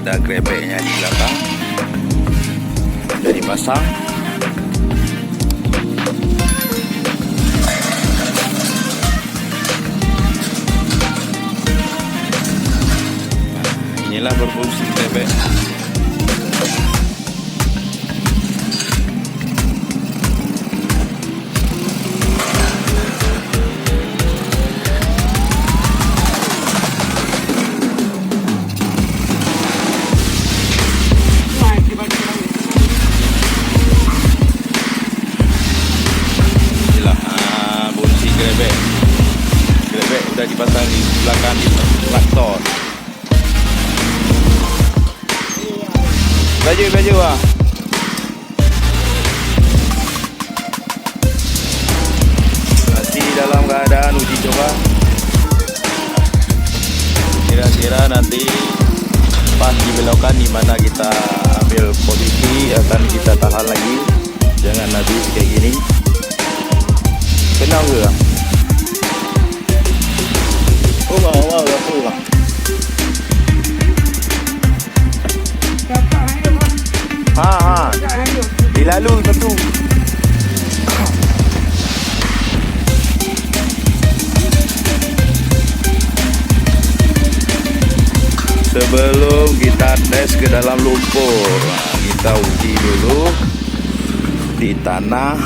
ada grebeknya di belakang. Sudah dipasang. Inilah berfungsi grebek. Grebek udah dipasang di belakang di traktor. Baju wah. Masih dalam keadaan uji coba. Kira-kira nanti pas di belokan di mana kita ambil posisi akan kita tahan lagi. Jangan habis kayak gini. Kenal ke? Wow, betul lah. Dilalu satu. Sebelum kita tes ke dalam lumpur, kita uji dulu di tanah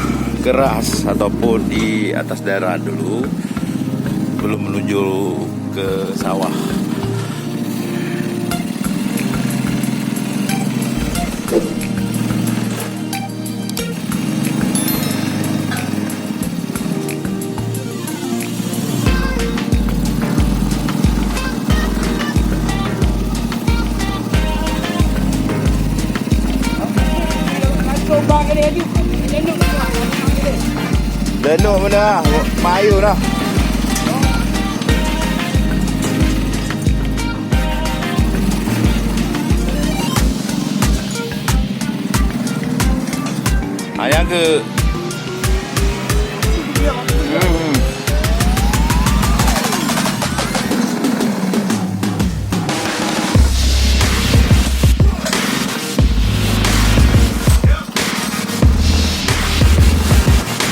keras ataupun di atas daerah dulu, belum menuju ke sawah. Lenuk mana? Mayu dah. Ayang ke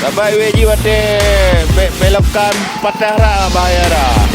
Dapat weji wate belokan patah rak bahaya dah.